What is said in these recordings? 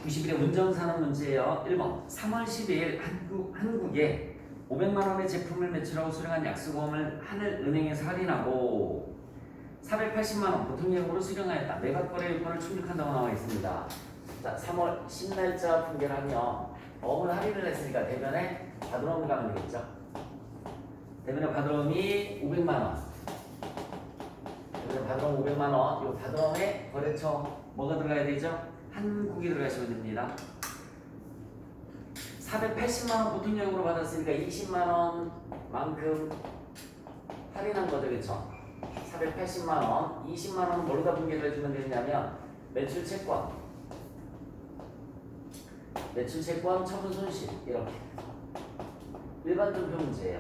91의 운정산업 문제예요. 1번 3월 10일 한국에 500만 원의 제품을 매출하고 수령한 약수금을 하늘은행에서 할인하고 480만 원 보통예금으로 수령하였다. 매각거래 요건을 충족한다고 나와 있습니다. 자, 3월 10날짜 분계를 하면 어음을 할인을 했으니까 대변에 받으러옴 가면 되겠죠. 대변에 받으러옴이 500만 원. 대변에 받으러옴 500만 원. 이 받으러옴에 거래처 뭐가 들어가야 되죠? 한국이 들어가시면 됩니다. 480만 원 보통예금으로 받았으니까 20만 원만큼 할인한 거죠, 그렇죠? 480만 원, 20만 원은 뭘로다 분계를 해주면 되냐면 매출 채권, 처분 손실 이렇게 일반 종표 문제예요.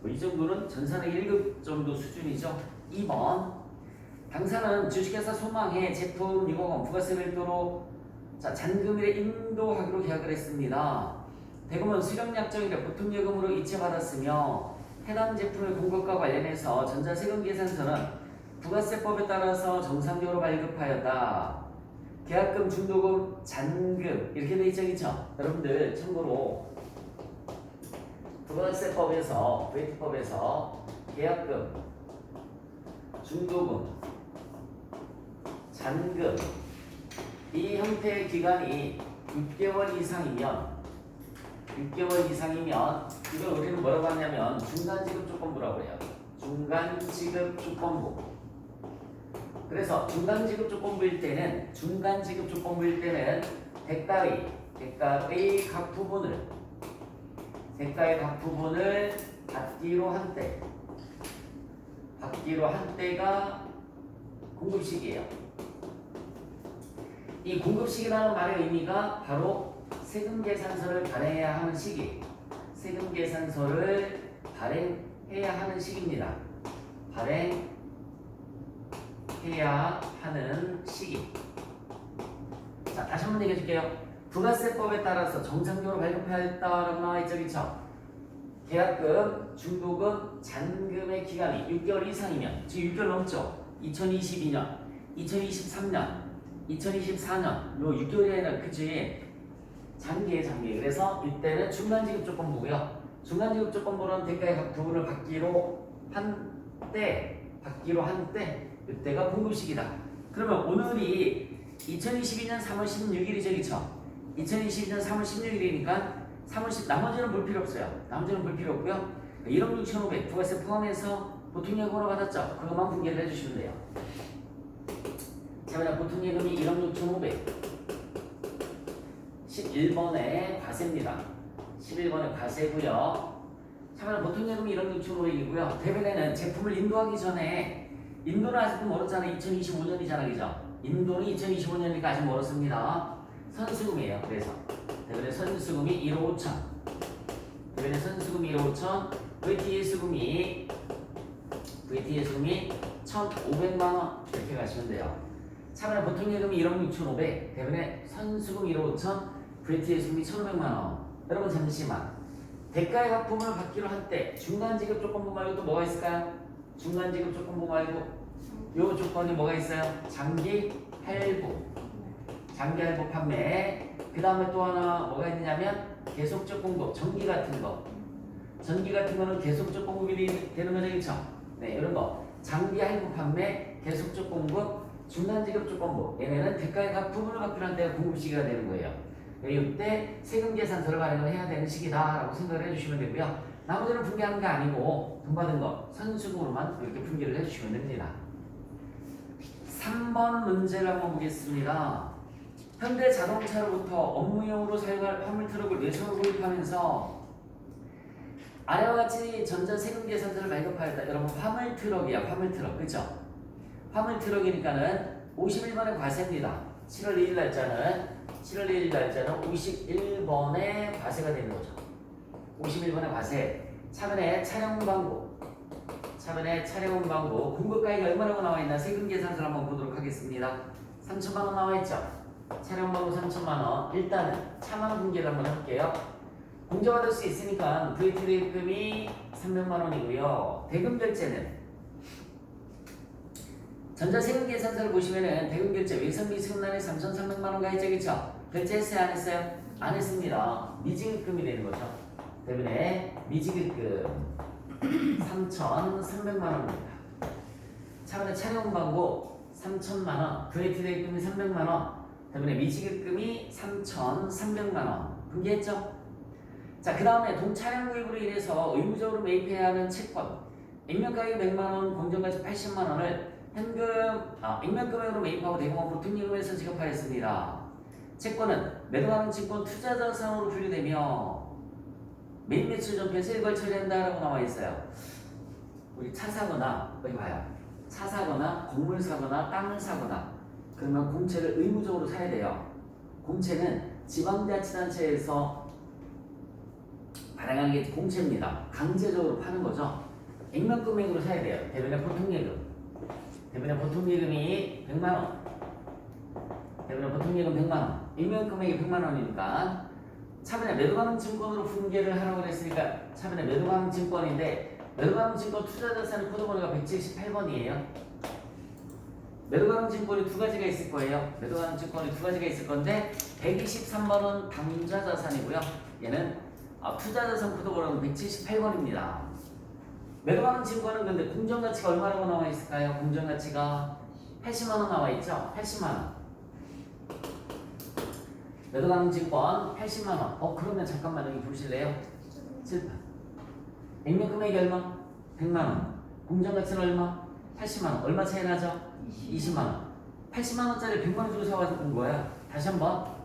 이 정도는 전산의 1급 정도 수준이죠. 2번 당사는 주식회사 소망해 제품 6억 부가세 별도로 잔금일에 인도하기로 계약을 했습니다. 대금은 수령약정일에 보통예금으로 이체받았으며 해당 제품의 공급과 관련해서 전자세금 계산서는 부가세법에 따라서 정상적으로 발급하였다. 계약금, 중도금, 잔금 이렇게 돼 있죠, 그렇죠? 여러분들 참고로 부가세법에서 VT법에서 계약금, 중도금, 잔금 이 형태의 기간이 6개월 이상이면 이걸 우리는 뭐라고 하냐면 중간지급조건부라고 해요. 중간지급조건부. 그래서 중간지급조건부일 때는 대가의 각 부분을 받기로 한 때가 공급시기예요. 이 공급시기라는 말의 의미가 바로 세금계산서를 발행해야 하는 시기, 발행해야 하는 시기. 자, 다시 한번 얘기해 줄게요. 부가세법에 따라서 정상적으로 발급하였다라고 나와 있죠, 그렇죠? 계약금, 중도금, 잔금의 기간이 6개월 이상이면, 지금 6개월 넘죠? 2022년, 2023년, 2024년, 요 6개월이 아니라 그치? 장기에. 그래서 이때는 중간지급조건부고요. 중간지급조건부는 대가의 각 부분을 받기로 한 때, 이때가 공급시기다. 그러면 오늘이 2022년 3월 16일이죠, 그쵸? 2022년 3월 16일이니까 3월 10, 나머지는 볼 필요 없어요. 1억 6,500 부가세 포함해서 보통예금으로 받았죠? 그것만 분계를 해주시면 돼요. 자, 그냥 보통예금이 1억 6,500 11번의 과세입니다. 11번의 과세고요. 자, 보통예금이 1억 6,500이고요. 대변에는 제품을 인도하기 전에 인도는 아직도 멀었잖아요. 2025년이잖아요, 그죠? 인도는 2025년이니까 아직 멀었습니다. 선수금이에요. 그래서 대변에 선수금이 1억 5천, VTA 수금이 1,500만 원 이렇게 가시면 돼요. 차라리 보통예금이 1억 6,500, 대변에 선수금 1억 5천, VTA 수금이 1,500만 원. 여러분 잠시만. 대가의 각 부분을 받기로 한 때 중간지급조건부 말고 또 뭐가 있을까요? 중간지급조건부 말고 요 조건이 뭐가 있어요? 장기 할부 판매. 그 다음에 또 하나 뭐가 있느냐면 계속적 공급, 전기 같은 거는 계속적 공급이 되는 거죠, 그렇죠? 네, 이런 거 장기 할부 판매, 계속적 공급, 중간지급조건부. 얘네는 대가의 각 부분을 받기로 한 때가 공급시기가 되는 거예요. 이때 세금계산서를 발행을 해야 되는 시기다라고 생각을 해주시면 되고요. 나머지는 분계하는 게 아니고 돈 받은 거 선수금으로만 이렇게 분계를 해주시면 됩니다. 3번 문제를 한번 보겠습니다. 현대자동차로부터 업무용으로 사용할 화물트럭을 외소로 구입하면서 아래와 같이 전자세금계산서를 발급하였다. 여러분 화물트럭이야, 그쵸? 화물트럭이니까는 51번의 과세입니다. 7월 1일 날짜는 51번의 과세가 되는 거죠. 51번의 과세. 차변에 차량 광고 공급가액이 얼마라고 나와 있나 세금계산서를 한번 보도록 하겠습니다. 3천만 원 나와 있죠. 차량 광고 3천만 원. 일단은 차만 분계를 한번 할게요. 공제받을 수 있으니까 VAT 대금이 300만 원이고요. 대금 결제는 전자세금계산서를 보시면은 대금결제 외상비 수납에 3,300만 원 가있죠, 그쵸? 결제했어요? 안 했어요? 안 했습니다. 미지급금이 되는 거죠. 때문에 미지급금 3,300만 원입니다. 차번에 차량 광고 3,000만 원, VAT 대금이 300만 원, 때문에 미지급금이 3,300만 원. 분개했죠? 자, 그 다음에 동차량 구입으로 인해서 의무적으로 매입해야 하는 채권. 액면가액 100만 원, 공정가치 80만 원을 액면금액으로 매입하고 대부분 보통예금에서 지급하였습니다. 채권은 매도하는 증권 투자자산으로 분류되며 매입 매출 전표에서 일괄 처리한다라고 나와 있어요. 우리 차 사거나 여기 봐요. 차 사거나 건물 사거나 땅을 사거나 그러면 공채를 의무적으로 사야 돼요. 공채는 지방자치단체에서 발행하는 게 공채입니다. 강제적으로 파는 거죠. 액면금액으로 사야 돼요. 대변에 보통예금. 대변에 보통예금이 100만 원. 대변에 보통예금 100만 원. 액면금액이 100만 원이니까 차변에 매도가능 증권으로 분개를 하라고 그랬으니까 차변에 매도가능 증권인데 매도가능 증권 투자자산 코드번호가 178번이에요. 매도가능 증권이 두 가지가 있을 거예요. 매도가능 증권이 두 가지가 있을 건데 123번은 당좌자산이고요. 얘는 투자자산 코드번호는 178번입니다. 매도가능 증권은 근데 공정가치가 얼마라고 나와 있을까요? 공정가치가 80만 원 나와 있죠? 80만 원. 매도가능 증권 80만 원. 그러면 잠깐만 여기 보실래요? 7판. 액면금액이 얼마? 100만 원. 공정가치는 얼마? 80만 원. 얼마 차이 나죠? 20만 원. 80만 원짜리 100만 원 주고 사온 거야. 다시 한번.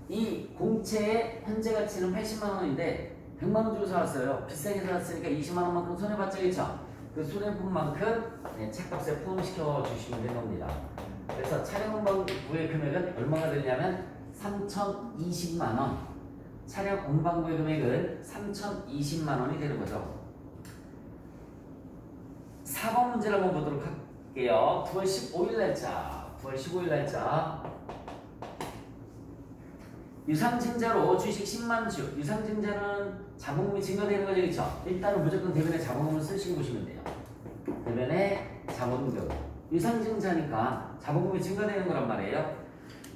이 공채의 현재 가치는 80만 원인데 100만 원 주고 사왔어요. 비싸게 사왔으니까 20만 원만큼 손해봤죠, 그렇죠? 그 손해본 만큼 차값에 포함시켜 주시면 되는 겁니다. 그래서 차량 운반부의 금액은 얼마가 되냐면 3,020만 원. 차량 운반부의 금액은 3,020만 원이 되는 거죠. 4번 문제를 한번 보도록 할게요. 9월 15일 날짜. 9월 15일 날짜. 유상증자로 주식 10만 주. 유상증자는 자본금이 증가되는 거죠, 그렇죠? 일단은 무조건 대변에 자본금을 쓰시고 보시면 돼요. 대변에 자본금. 유상증자니까 자본금이 증가되는 거란 말이에요.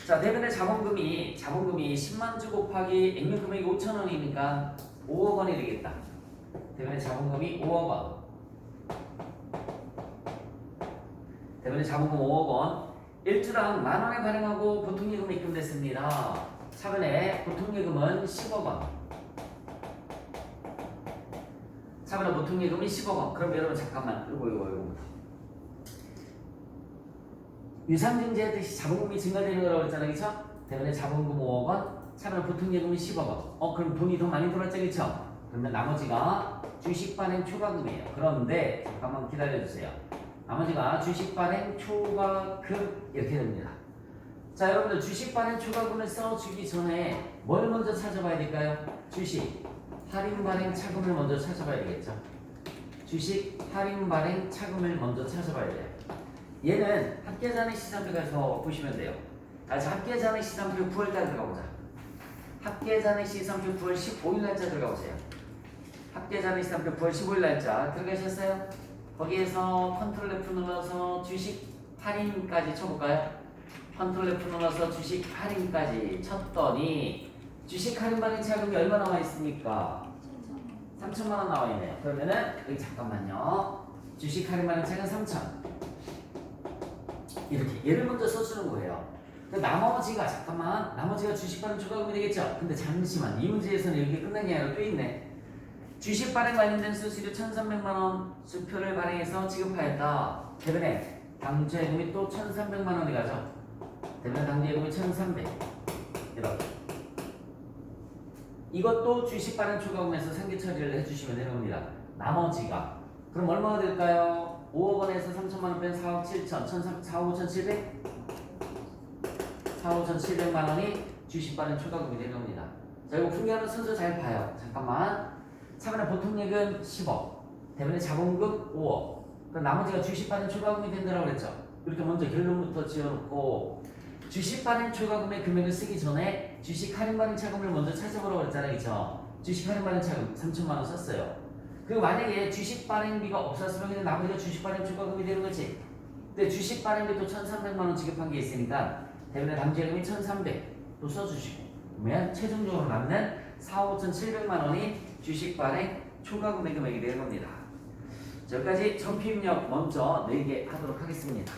자, 대변에 자본금이 10만 주 곱하기 액면금액이 5천 원이니까 5억 원이 되겠다. 대변에 자본금이 5억 원. 대변에 자본금 5억 원. 1주당 만 원에 발행하고 보통예금이 입금됐습니다. 차변에 보통예금은 10억 원. 차변에 보통예금이 10억 원. 그럼 여러분 잠깐만 이거부터. 유상증자의 뜻이 자본금이 증가되는 거라고 했잖아요, 그렇죠? 대변에 자본금 5억 원, 차변에 보통예금이 10억 원. 그럼 돈이 더 많이 들었죠, 그렇죠? 그러면 나머지가 주식 발행 초과금이에요. 그런데 잠깐만 기다려주세요. 나머지가 주식 발행 초과금 이렇게 됩니다. 자, 여러분들 주식 발행 초과금을 써주기 전에 뭘 먼저 찾아봐야 될까요? 주식 할인 발행 차금을 먼저 찾아봐야 되겠죠. 주식 할인 발행 차금을 먼저 찾아봐야 돼요. 얘는 합계잔액 시산표 가서 보시면 돼요. 다시 합계잔액 시산표 9월달 들어가보자. 합계잔액 시산표 9월 15일 날짜 들어가보세요. 합계잔액 시산표 9월 15일 날짜 들어가셨어요? 거기에서 컨트롤 F 눌러서 주식 할인까지 쳐볼까요? 컨트롤 F 눌러서 주식 할인까지 쳤더니 주식 할인 발행 차금이 얼마 나와 있습니까? 3천만 원 나와 있네요. 그러면은 여기 잠깐만요. 주식 할인 발행 차금 3천. 이렇게 얘를 먼저 써주는 거예요. 나머지가 나머지가 주식 발행 초과금이 되겠죠? 근데 잠시만 이 문제에서는 여기 끝난 게 아니라 또 있네. 주식 발행 관련된 수수료 1,300만 원 수표를 발행해서 지급하였다. 대변에 당좌예금이 또 1,300만 원이 가죠. 대변에 당좌예금이 1,300 이렇게. 이것도 주식 발행 초과금에서 상계 처리를 해주시면 되는 겁니다. 나머지가 그럼 얼마가 될까요? 5억 원에서 3천만 원 빼면 4억 7천, 4억 5,700? 4억 5,700만 원이 주식 발행 초과금이 되는 겁니다. 자, 이거 분개하는 순서 잘 봐요. 잠깐만. 차변에 보통예금 10억, 대변에 자본금 5억. 그럼 나머지가 주식 발행 초과금이 된다고 그랬죠. 이렇게 먼저 결론부터 지어놓고 주식 발행 초과금의 금액을 쓰기 전에 주식 할인 발행 차금을 먼저 찾아보라고 그랬잖아요, 그렇죠? 주식 할인 발행 차금 3천만 원 썼어요. 그리고 만약에 주식 발행비가 없었으면 그냥 나머지가 주식 발행 초과금이 되는 거지. 근데 주식 발행비도 1,300만 원 지급한 게 있으니까 대변에 당좌예금이 1,300. 또 써주시고 그러면 최종적으로 남는 4억 5,700만 원이 주식 발행 초과 구매 금액이 되는 겁니다. 여기까지 전피입력 먼저 4개 하도록 하겠습니다.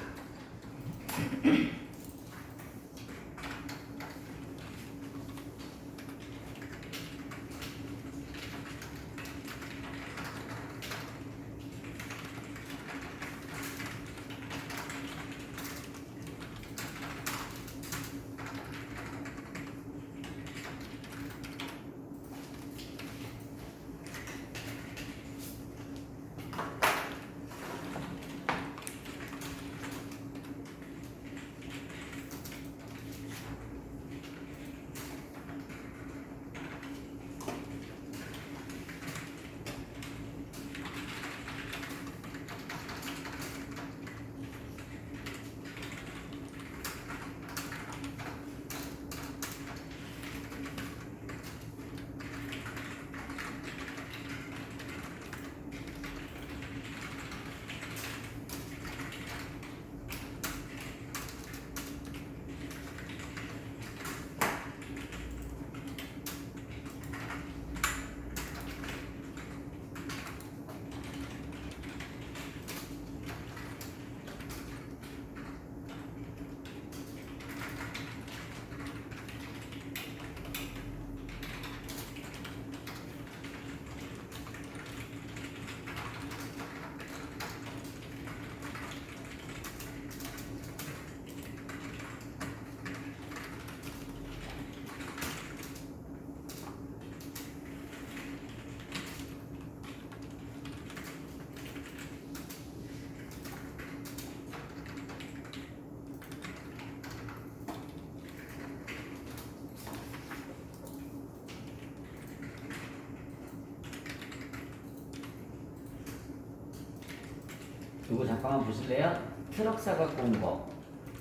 이거 잠깐만 보실래요? 트럭 사각 공급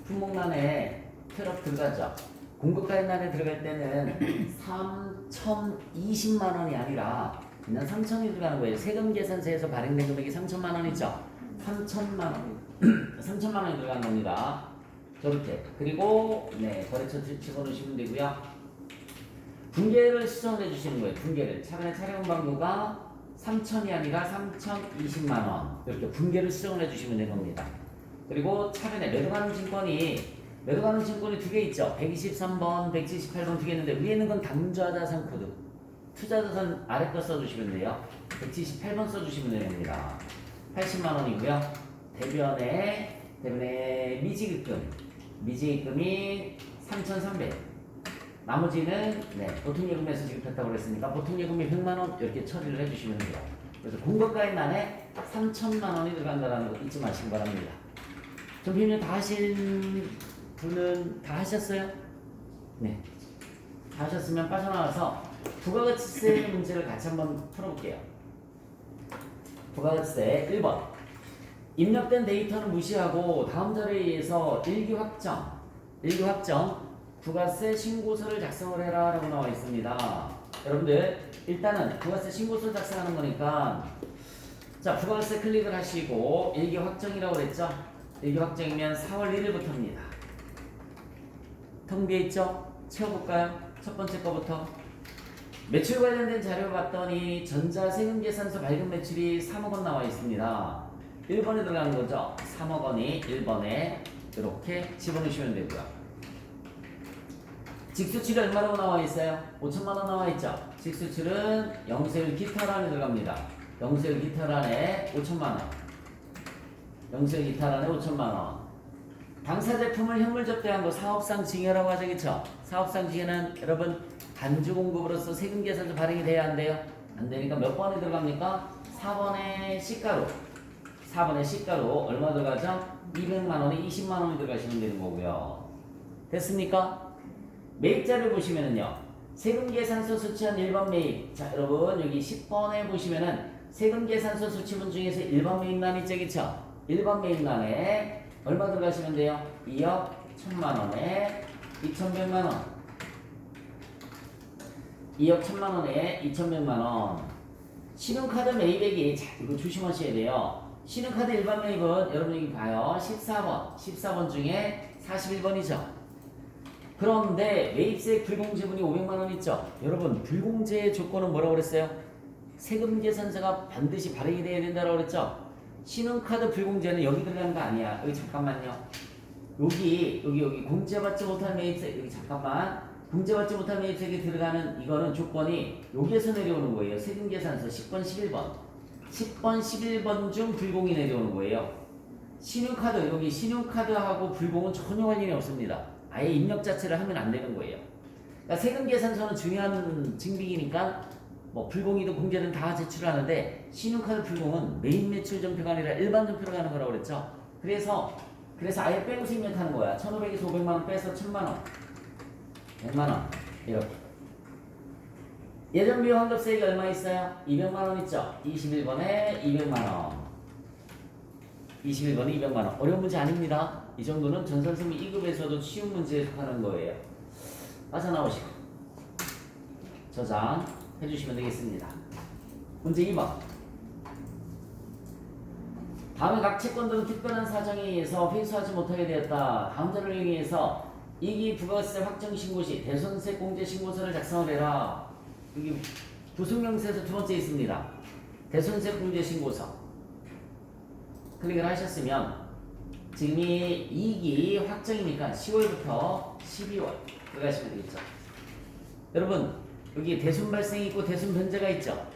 품목란에 트럭 들어가죠. 공급가인란에 들어갈 때는 3,020만 원이 아니라 그냥 3,000이 들어가는 거예요. 세금 계산서에서 발행된 금액이 3,000만 원이죠. 3,000만 원, 3,000만 원이 들어가는 겁니다. 저렇게. 그리고 네 거래처 집어넣으시면 되고요. 분계를 수정해 주시는 거예요. 분계를 차근에 차량 방도가 3,000이 아니라 3,020만 원 이렇게 분계를 수정을 해주시면 되는 겁니다. 그리고 차변에 매도가는 증권이 두 개 있죠. 123번, 178번 두 개 있는데 위에 있는 건 당좌자산 코드, 투자자산 아래 거 써주시면 돼요. 178번 써주시면 됩니다. 80만 원이고요. 대변에 미지급금이 3,300. 나머지는 보통예금에서 지급했다고 그랬으니까 보통예금이 100만 원 이렇게 처리를 해주시면 돼요. 그래서 공급가인란에 3,000만 원이 들어간다는 거 잊지 마시기 바랍니다. 전피님 다 하신 분은 다 하셨어요? 네. 다 하셨으면 빠져나와서 부가가치세 문제를 같이 한번 풀어볼게요. 부가가치세 1번. 입력된 데이터는 무시하고 다음 자료에 의해서 일기 확정 부가세 신고서를 작성을 해라 라고 나와 있습니다. 여러분들 일단은 부가세 신고서 작성하는 거니까 자 부가세 클릭을 하시고 일기 확정이라고 그랬죠? 일기 확정이면 4월 1일부터입니다. 텅 비어있죠? 채워볼까요? 첫 번째 거부터 매출 관련된 자료 봤더니 전자세금계산서 발급 매출이 3억 원 나와 있습니다. 1번에 들어가는 거죠? 3억 원이 1번에 이렇게 집어넣으시면 되고요. 직수출이 얼마라고 나와 있어요? 5천만 원 나와 있죠? 직수출은 영세율 기타란에 들어갑니다. 영세율 기타란에 5천만 원. 영세율 기타란에 5천만 원. 당사 제품을 현물 접대한 거 사업상 징여라고 하죠, 그쵸? 사업상 징여는 여러분 간주 공급으로서 세금 계산서 발행이 돼야 한대요. 안 되니까 몇 번에 들어갑니까? 4번에 시가로. 4번에 시가로 얼마 들어가죠? 200만 원에 20만 원이 들어가시면 되는 거고요. 됐습니까? 매입자를 보시면은요. 세금계산서 수취한 1번 매입. 자, 여러분 여기 10번에 보시면은 세금계산서 수취분 중에서 1번 매입란이 있죠, 그쵸? 1번 매입란에 얼마 들어가시면 돼요? 2억 1천만 원에 2,100만 원. 2억 1천만 원에 2,100만 원. 신용카드 매입액이 자, 이거 조심하셔야 돼요. 신용카드 일반 매입은 여러분 여기 봐요. 14번 중에 41번이죠. 그런데 매입세 불공제분이 500만 원 있죠. 여러분 불공제의 조건은 뭐라고 그랬어요? 세금 계산서가 반드시 발행이 돼야 된다고 그랬죠. 신용카드 불공제는 여기 들어가는 거 아니야. 여기 잠깐만요. 여기 공제받지 못한 매입세, 여기 잠깐만. 공제받지 못한 매입세에 들어가는 이거는 조건이 여기에서 내려오는 거예요. 세금 계산서 10번 11번 10번 11번 중 불공이 내려오는 거예요. 신용카드, 여기 신용카드하고 불공은 전혀 관련이 없습니다. 아예 입력 자체를 하면 안 되는 거예요. 그러니까 세금 계산서는 중요한 증빙이니까 뭐 불공이든 공제든 다 제출하는데 신용카드 불공은 메인 매출 전표가 아니라 일반 전표로 가는 거라고 그랬죠. 그래서 아예 빼고서 입력하는 거야. 1,500에서 500만 원 빼서 1,000만 원, 100만 원 이렇게. 예전 비용 환급세액이 얼마 있어요? 200만 원 있죠. 21번에 200만 원. 21번에 200만 원. 어려운 문제 아닙니다. 이 정도는 전산수미 2급에서도 쉬운 문제에 속하는 거예요. 빠져나오시고 저장해 주시면 되겠습니다. 문제 2번. 다음에 각 채권들은 특별한 사정에 의해서 회수하지 못하게 되었다. 다음 자료를 이용해서 이기 부가세 확정 신고 시 대손세 공제 신고서를 작성을 해라. 여기 부속명세에서 두 번째 있습니다. 대손세 공제 신고서. 클릭을 하셨으면 지금이 2기 확정이니까 10월부터 12월 들어가시면 되겠죠. 여러분 여기 대손 발생이 있고 대손 변제가 있죠.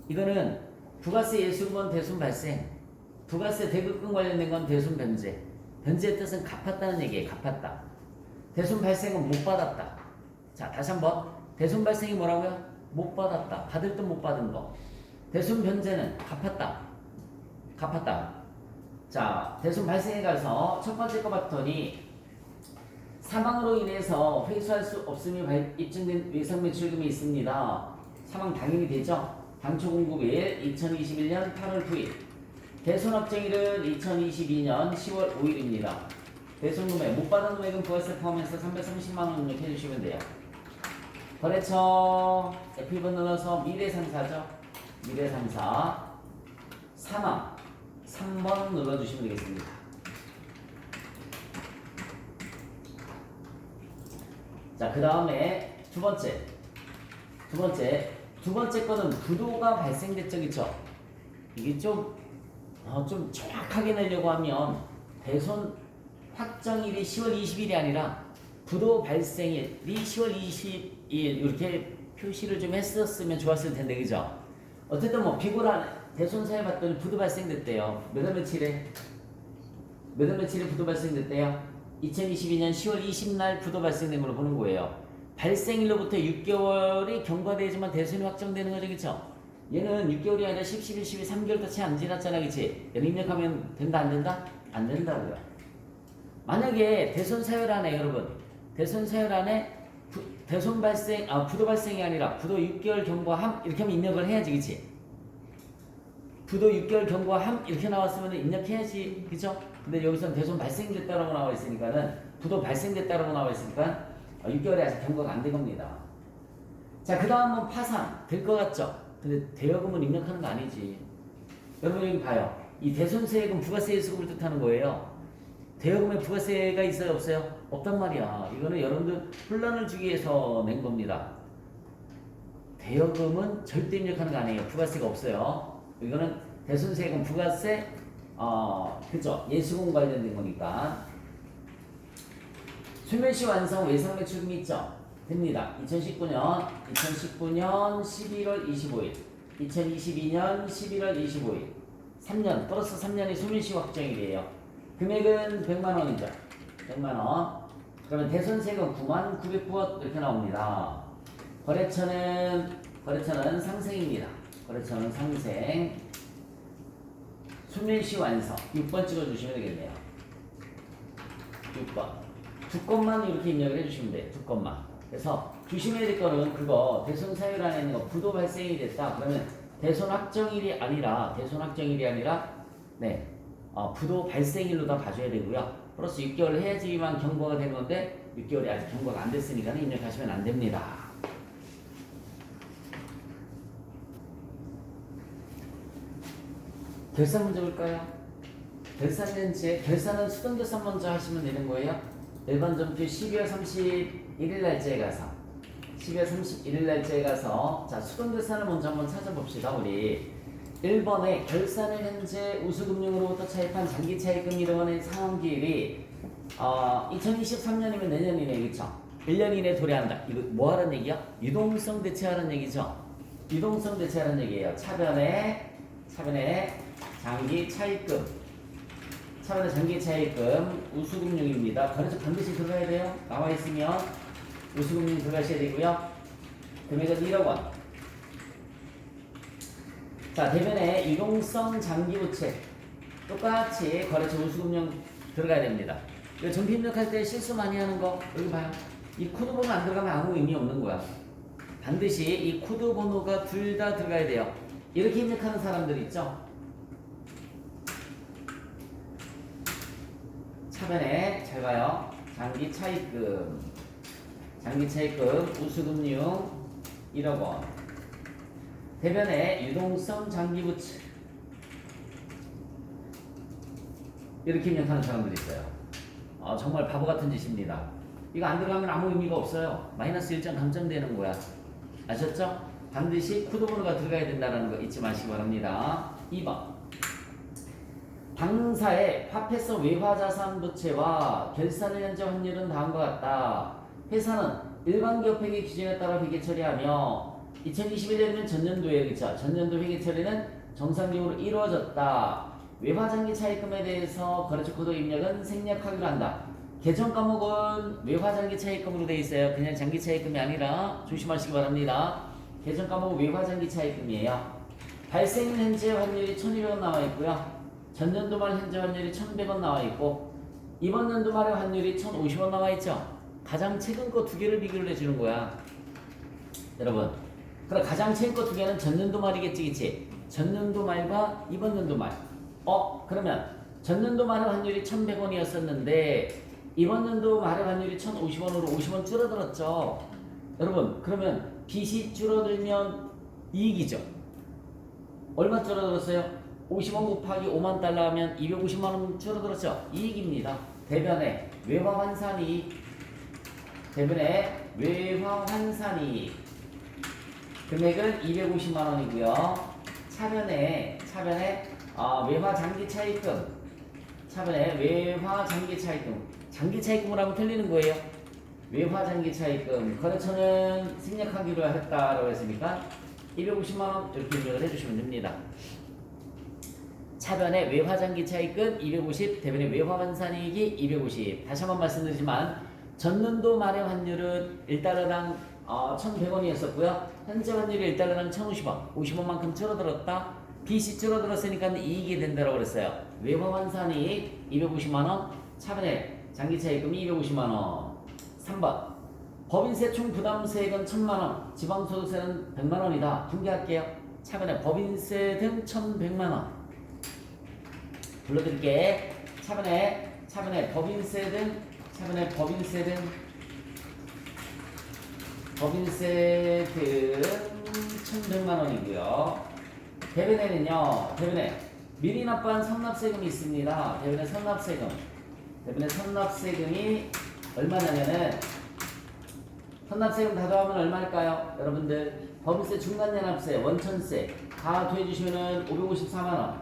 이거는 부가세 예수금은 대손 발생, 부가세 대급금 관련된 건 대손 변제. 변제의 뜻은 갚았다는 얘기예요. 갚았다. 대손 발생은 못 받았다. 자 다시 한번 대손 발생이 뭐라고요? 못 받았다. 받을 듯 못 받은 거. 대손 변제는 갚았다. 갚았다. 자, 대손 발생에 가서 첫 번째 거 봤더니 사망으로 인해서 회수할 수 없음이 입증된 외상매출금이 있습니다. 사망 당연히 되죠. 당초 공급일 2021년 8월 9일. 대손 확정일은 2022년 10월 5일입니다. 대손 금액, 못 받은 금액은 부가세 포함해서 330만 원 입력해 주시면 돼요. 거래처 F1번 눌러서 미래상사죠. 미래상사 사망 3번 눌러주시면 되겠습니다. 자, 그 다음에 두 번째 거는 부도가 발생된 적이죠. 이게 좀 정확하게 내려고 하면 대손 확정일이 10월 20일이 아니라 부도 발생일이 10월 20일 이렇게 표시를 좀 했었으면 좋았을 텐데, 그죠? 어쨌든 뭐 비고란 대손사에 봤더니 부도 발생됐대요. 몇 월 며칠에 부도 발생됐대요? 2022년 10월 20날 부도 발생된 걸로 보는 거예요. 발생일로부터 6개월이 경과되지만 대손이 확정되는 거죠, 그쵸? 얘는 6개월이 아니라 10, 11, 12, 3개월도 채 안 지났잖아, 그치? 얘는 입력하면 된다, 안 된다? 안 된다고요. 만약에 대손 사유란에, 여러분, 대손 사유란에 대손 발생, 부도 발생이 아니라 부도 6개월 경과함 이렇게 하면 입력을 해야지, 그치? 부도 6개월 경과함 이렇게 나왔으면 입력해야지, 그죠? 근데 여기서는 대손 발생됐다라고 나와 있으니까는 부도 발생됐다라고 나와 있으니까 6개월이 아직 경과가 안 된 겁니다. 자, 그 다음은 파산 될 것 같죠? 근데 대여금은 입력하는 거 아니지. 여러분 여기 봐요. 이 대손세액은 부가세 예수금을 뜻하는 거예요. 대여금에 부가세가 있어요, 없어요? 없단 말이야. 이거는 여러분들 혼란을 주기 위해서 낸 겁니다. 대여금은 절대 입력하는 거 아니에요. 부가세가 없어요. 이거는 대손세액은 부가세, 그죠? 예수금 관련된 거니까. 수면시 완성 외상매출금이 있죠? 됩니다. 2019년 11월 25일, 2022년 11월 25일, 3년 플러스 3년이 수면시 확정일이에요. 금액은 100만 원이죠. 100만 원. 그러면 대손세금 99,909원 이렇게 나옵니다. 거래처는 상생입니다. 거래처는 상생. 수면시 완성 6번 찍어주시면 되겠네요. 6번. 두 건만 이렇게 입력을 해주시면 돼요. 두 건만. 그래서 조심해야 될 거는 그거 대손 사유를 안에 있는 거 부도 발생이 됐다. 그러면 대손 확정일이 아니라 네, 부도 발생일로 다 봐줘야 되고요. 플러스 6개월 해야지만 경과가 되는 건데 6개월이 아직 경과가 안 됐으니까 입력하시면 안 됩니다. 결산 문제 볼까요? 결산은 수동결산 먼저 하시면 되는 거예요. 1번 점표 12월 31일 날짜에 가서 12월 31일 날짜에 가서 자 수동결산을 먼저 한번 찾아봅시다. 우리 1번에 결산을 현재 우수금융으로부터 차입한 장기차입금 1억 원의 상환기일이 2023년이면 내년이네. 그쵸? 1년 이내 도래한다. 이거 뭐 하라는 얘기야? 유동성 대체하라는 얘기죠. 유동성 대체하라는 얘기예요. 차변에 장기 차입금. 차변에 장기 차입금 우수금융입니다. 거래소 반드시 들어가야 돼요. 나와 있으면 우수금융 들어가셔야 되고요. 금액은 1억 원. 자, 대변에 유동성 장기부채 똑같이 거래소 우수금융 들어가야 됩니다. 이거 정비 입력할 때 실수 많이 하는 거 여기 봐요. 이 코드 번호 안 들어가면 아무 의미 없는 거야. 반드시 이 코드 번호가 둘 다 들어가야 돼요. 이렇게 입력하는 사람들 있죠? 차변에 잘 봐요. 장기 차입금 우수금융 1억 원. 대변에 유동성 장기부채 이렇게 입력하는 사람들이 있어요. 정말 바보 같은 짓입니다. 이거 안 들어가면 아무 의미가 없어요. 마이너스 1점 감점되는 거야. 아셨죠? 반드시 코드 번호가 들어가야 된다는 거 잊지 마시기 바랍니다. 2번 당사의 화폐성 외화자산 부채와 결산의 현재 환율은 다음과 같다. 회사는 일반기업회계 기준에 따라 회계 처리하며 2021년이면 전년도에 그쵸? 전년도 회계 처리는 정상적으로 이루어졌다. 외화장기 차입금에 대해서 거래처 코드 입력은 생략하기로 한다. 개정 과목은 외화장기 차입금으로 되어 있어요. 그냥 장기 차입금이 아니라 조심하시기 바랍니다. 개정 과목은 외화장기 차입금이에요. 발생 현재 환율이 1,200원 나와 있고요. 전년도 말 현재 환율이 1,100원 나와 있고 이번 연도 말의 환율이 1,050원 나와 있죠. 가장 최근 거 두 개를 비교를 해주는 거야. 여러분, 그럼 가장 최근 거 두 개는 전년도 말이겠지, 그치? 전년도 말과 이번 연도 말. 그러면 전년도 말의 환율이 1,100원이었었는데 이번 연도 말의 환율이 1,050원으로 50원 줄어들었죠. 여러분, 그러면 빚이 줄어들면 이익이죠. 얼마 줄어들었어요? 50원 곱하기 5만 달러 하면 250만 원 줄어들었죠. 이익입니다. 대변에 외화 환산이익. 금액은 250만 원이고요. 차변에 외화 장기 차입금. 장기 차입금을 하면 틀리는 거예요. 외화 장기 차입금. 거래처는 생략하기로 했다라고 했으니까 250만 원 이렇게 입력을 해주시면 됩니다. 차변에 외화 장기 차입금 250, 대변에 외화 환산이익이 250. 다시 한번 말씀드리지만 전년도 말의 환율은 1달러당 1,100원이었었고요. 현재 환율이 1달러당 1,050원, 50원만큼 줄어들었다. 빚이 줄어들었으니까 이익이 된다고 그랬어요. 외화 환산이익 250만 원, 차변에 장기 차입금이 250만 원. 3번 법인세 총 부담세액은 1,000만 원, 지방소득세는 100만 원이다. 분개할게요. 차변에 법인세 등 1,100만 원. 불러드릴게. 차변에 법인세 등 1,100만 원이고요. 대변에는요. 미리 납부한 선납세금이 있습니다. 대변에 선납세금이 얼마냐면은 선납세금 다 더하면 얼마일까요? 여러분들 법인세, 중간연합세, 원천세 다 더해주시면은 554만 원.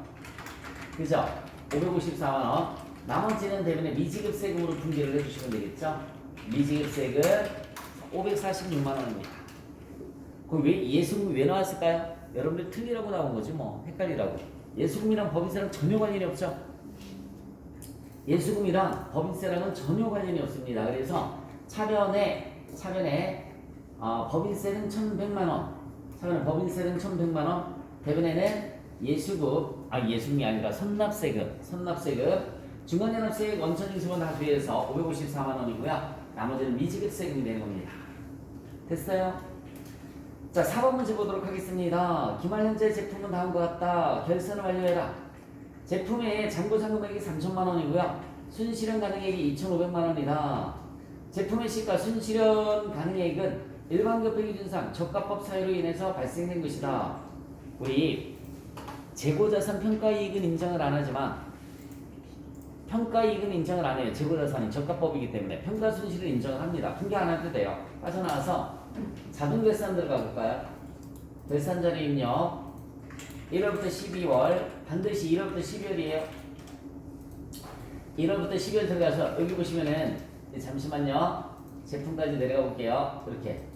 그죠? 554만 원. 나머지는 대변에 미지급세금으로 분개를 해주시면 되겠죠? 미지급세금 546만 원입니다. 그럼 왜 예수금이 왜 나왔을까요? 여러분들 틀리라고 나온 거지 뭐. 헷갈리라고. 예수금이랑 법인세랑 전혀 관련이 없죠? 예수금이랑 법인세랑은 전혀 관련이 없습니다. 그래서 차변에 법인세는 1,100만 원. 차변에 법인세는 1,100만 원. 대변에는 예수금이 아니라 선납세금. 중간연합세액 원천징수분 다 더해서 554만 원이고요. 나머지는 미지급세금이 되는 겁니다. 됐어요? 자, 4번 문제 보도록 하겠습니다. 기말 현재 제품은 다음과 같다. 결산을 완료해라. 제품의 잔고 금액이 3,000만 원이고요. 순실현 가능액이 2,500만 원이다. 제품의 시가 순실현 가능액은 일반기업회 기준상 저가법 사유로 인해서 발생된 것이다. 우리 재고자산 평가이익은 인정을 안 하지만 평가 이익은 인정을 안 해요. 재고자산이 저가법이기 때문에 평가 손실을 인정을 합니다. 통계 안 해도 돼요. 빠져나와서 자동결산 들어가 볼까요? 결산자료 입력 1월부터 12월 반드시 1월부터 12월이에요. 1월부터 12월 들어가서 여기 보시면은 잠시만요. 제품까지 내려가 볼게요. 이렇게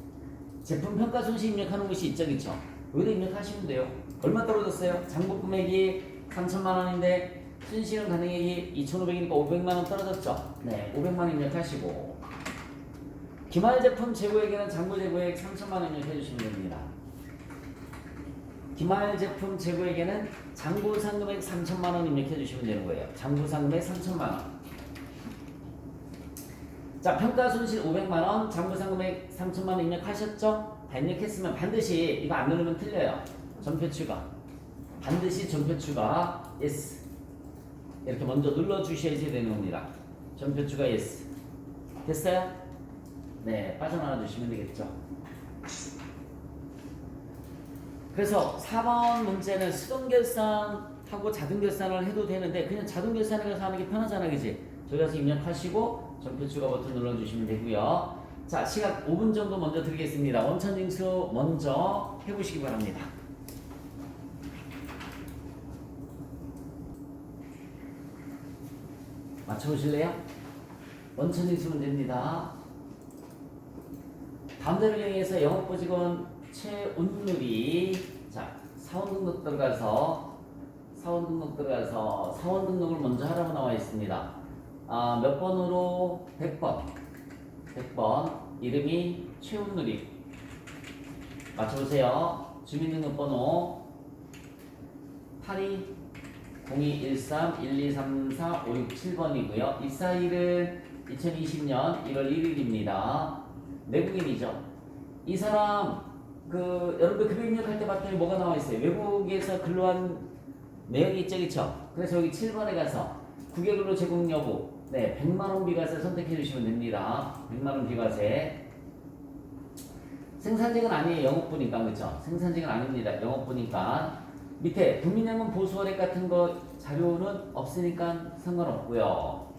제품 평가 손실 입력하는 곳이 있죠, 그쵸? 여기다 입력하시면 돼요. 얼마 떨어졌어요? 장부 금액이 3천만 원인데 순실은 가능액이 2,500이니까 500만 원 떨어졌죠? 네, 500만 원 입력하시고 기말 제품 재고액에는 장부 재고액 3천만 원 입력해 주시면 됩니다. 기말 제품 재고액에는 장부 상금액 3천만 원 입력해 주시면 되는 거예요. 장부 상금액 3천만 원. 자, 평가 손실 500만 원, 장부 상금액 3천만 원 입력하셨죠? 다 입력했으면 반드시 이거 안 누르면 틀려요. 전표 추가. 반드시 전표 추가 yes. 이렇게 먼저 눌러 주셔야지 되는 겁니다. 전표 추가 yes. 됐어요? 네, 빠져나와 주시면 되겠죠. 그래서 4번 문제는 수동결산하고 자동결산을 해도 되는데 그냥 자동결산에 가서 하는 게 편하잖아, 그지? 저기 가서 입력하시고 전표 추가 버튼 눌러주시면 되고요. 자, 시간 5분 정도 먼저 드리겠습니다. 원천징수 먼저 해보시기 바랍니다. 맞춰보실래요? 원천징수 문제입니다. 다음 자료를 이용해서 영업보직원 최운율이 자 사원 등록 들어가서 사원 등록을 먼저 하라고 나와 있습니다. 몇 번으로 100번 이름이 최운율이 맞춰보세요. 주민등록번호 820213123456 7번이고요. 입사일은 2020년 1월 1일입니다. 내국인이죠. 이 사람 여러분들 급여 입력할 때 봤더니 뭐가 나와 있어요? 외국에서 근로한 내역이 있죠, 그쵸? 그래서 여기 7번에 가서 국외근로 제공 여부 100만 원 비과세 선택해 주시면 됩니다. 100만 원 비과세. 생산직은 아니에요. 영업부니까, 그쵸? 생산직은 아닙니다. 영업부니까. 밑에 국민연금 보수원액 같은 거 자료는 없으니까 상관없고요.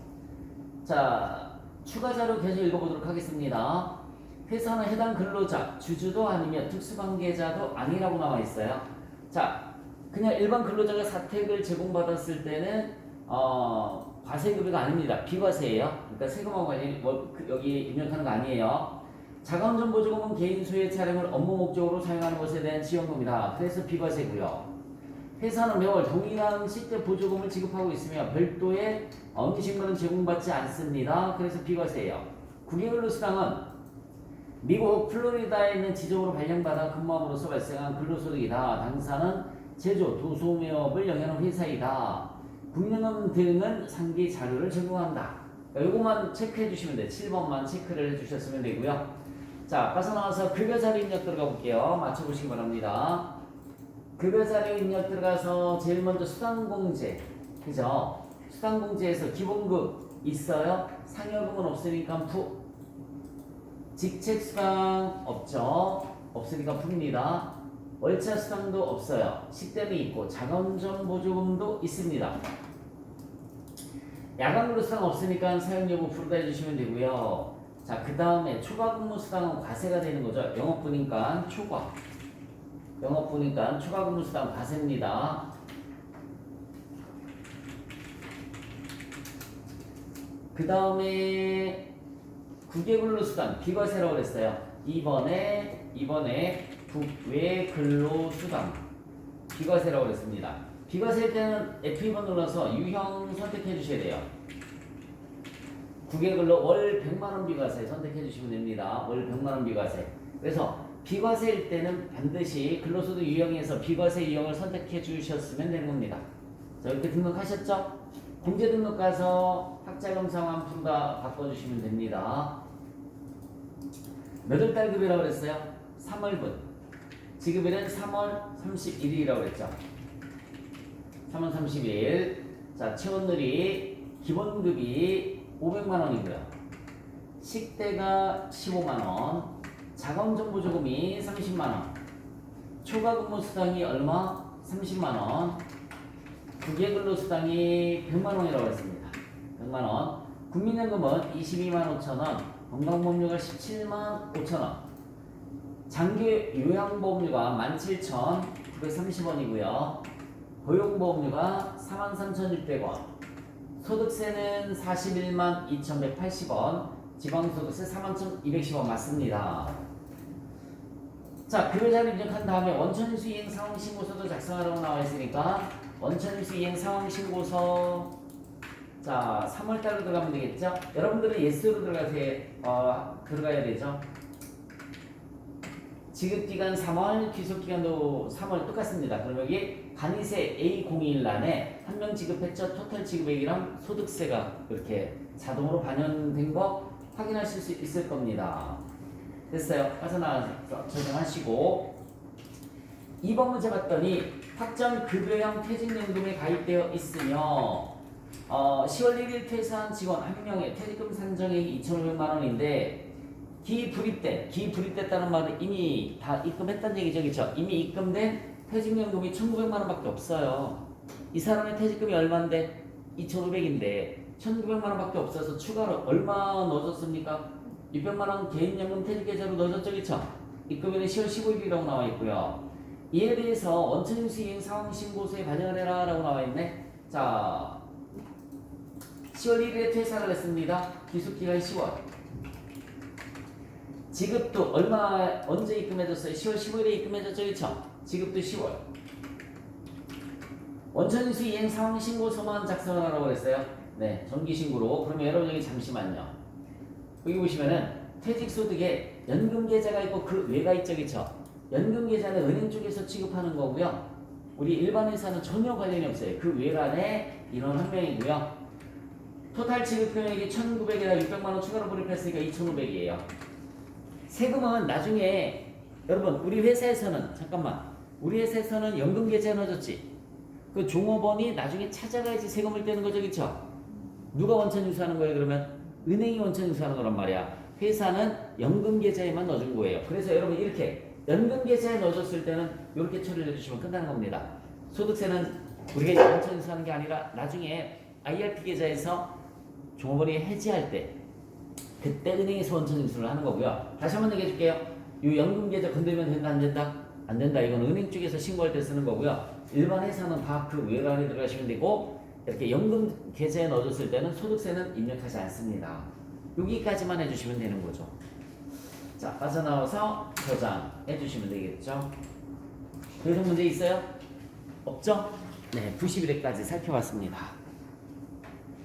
자, 추가 자료 계속 읽어보도록 하겠습니다. 회사는 해당 근로자, 주주도 아니면 특수관계자도 아니라고 나와 있어요. 자, 그냥 일반 근로자가 사택을 제공받았을 때는 과세급여가 아닙니다. 비과세예요. 그러니까 세금하고 관련이 여기 입력하는 거 아니에요. 자가운전보조금은 개인 소유의 차량을 업무 목적으로 사용하는 것에 대한 지원금이다. 그래서 비과세고요. 회사는 매월 동일한 시대 보조금을 지급하고 있으며 별도의 음식물은 제공받지 않습니다. 그래서 비과세예요. 국외근로수당은 미국 플로리다에 있는 지점으로 발령받아 근무함으로써 발생한 근로소득이다. 당사는 제조, 도소매업을 영위하는 회사이다. 국민연금 등은 상기 자료를 제공한다. 이것만 체크해 주시면 돼요. 7번만 체크를 해 주셨으면 되고요. 자, 빠져나와서 급여자료 입력 들어가 볼게요. 맞춰보시기 바랍니다. 급여자료 입력 들어가서 제일 먼저 수당공제, 그죠? 수당공제에서 기본급 있어요? 상여금은 없으니까 푸. 직책수당 없죠? 없으니까 풉니다. 월차수당도 없어요. 식대는 있고 자가운전보조금도 있습니다. 야간근로수당 없으니까 사용여부 풀어다 해주시면 되고요. 자, 그 다음에 초과근무수당은 과세가 되는 거죠. 영업부니까 초과. 영업부니까 초과근무수당 과세입니다. 그 다음에 국외근로수당 비과세라고 그랬어요. 2번에 국외근로수당 비과세라고 그랬습니다. 비과세일 때는 F2번 눌러서 유형 선택해 주셔야 돼요. 국외근로 월 100만원 비과세 선택해 주시면 됩니다. 월 100만원 비과세. 그래서 비과세일 때는 반드시 근로소득 유형에서 비과세 유형을 선택해 주셨으면 되는 겁니다. 자, 이렇게 등록하셨죠? 공제 등록 가서 학자금 상환 풀다 바꿔주시면 됩니다. 몇 월 달 급여라고 그랬어요? 3월분. 지급일은 3월 31일이라고 그랬죠. 3월 30일. 자, 최원들이 기본급이 500만원이고요. 식대가 15만원. 자가운전보조금이 30만원. 초과근무수당이 얼마? 30만원. 국외근로수당이 100만원이라고 했습니다. 100만 원. 국민연금은 22만 5천 원, 건강보험료가 17만 5천 원, 장기 요양보험료가 17,930원이고요. 고용보험료가 43,600원, 소득세는 41만 2,180원, 지방소득세 41,210원 맞습니다. 자, 급여자를 입력한 다음에 원천인수 이행 상황신고서도 작성하라고 나와 있으니까 원천인수 이행 상황신고서 자 3월달로 들어가면 되겠죠? 여러분들은 예스로 들어가야 되죠. 지급기간 3월, 귀속기간도 3월 똑같습니다. 그럼 여기 간이세 A01란에 한 명 지급했죠? 토탈 지급액이랑 소득세가 이렇게 자동으로 반영된 거 확인하실 수 있을 겁니다. 됐어요. 빠져나와서 적용하시고 2번 문제 봤더니 확정 급여형 퇴직연금에 가입되어 있으며 10월 1일 퇴사한 직원 1명의 퇴직금 산정액이 2,500만 원인데 기불입됐다는 말은 이미 다 입금했다는 얘기죠. 그렇죠? 이미 입금된 퇴직연금이 1,900만 원밖에 없어요. 이 사람의 퇴직금이 얼마인데 2,500인데 1,900만 원밖에 없어서 추가로 얼마 넣어줬습니까? 600만 원 개인연금 퇴직계좌로 넣어줬죠. 그렇죠? 입금일은 10월 15일이라고 나와 있고요. 이에 대해서 원천인수 이행 상황신고서에 반영을 해라 라고 나와 있네. 자 10월 1일에 퇴사를 했습니다. 기속기간 10월. 지급도 언제 입금해줬어요? 10월 15일에 입금해줬죠. 그렇죠? 지급도 10월. 원천인수 이행 상황 신고서만 작성하라고 그랬어요. 네, 정기신고로. 그러면 여러분 여기 잠시만요. 여기 보시면은 퇴직소득에 연금계좌가 있고 그 외가 있죠. 그렇죠? 연금계좌는 은행 쪽에서 취급하는 거고요. 우리 일반 회사는 전혀 관련이 없어요. 그 외란에 인원 한 명이고요. 토탈 지급 금액이 1,900에다 600만 원 추가로 불입했으니까 2,500이에요. 세금은 나중에 여러분 우리 회사에서는 우리 회사에서는 연금 계좌에 넣어줬지. 그 종업원이 나중에 찾아가야지 세금을 떼는 거죠. 그렇죠? 누가 원천 인수하는 거예요? 그러면 은행이 원천 인수하는 거란 말이야. 회사는 연금 계좌에만 넣어준 거예요. 그래서 여러분 이렇게 연금 계좌에 넣어줬을 때는 이렇게 처리를 해주시면 끝나는 겁니다. 소득세는 우리가 원천 인수하는 게 아니라 나중에 IRP 계좌에서 종업원이 해지할 때 그때 은행에서 원천 인수를 하는 거고요. 다시 한번 얘기해 줄게요. 이 연금 계좌 건들면 된다 안 된다? 안 된다. 이건 은행 쪽에서 신고할 때 쓰는 거고요. 일반 회사는 다 그 외란에 들어가시면 되고 이렇게 연금 계좌에 넣어줬을 때는 소득세는 입력하지 않습니다. 여기까지만 해주시면 되는 거죠. 자, 빠져나와서 저장해 주시면 되겠죠. 그래서 문제 있어요? 없죠? 네, 91회까지 살펴봤습니다.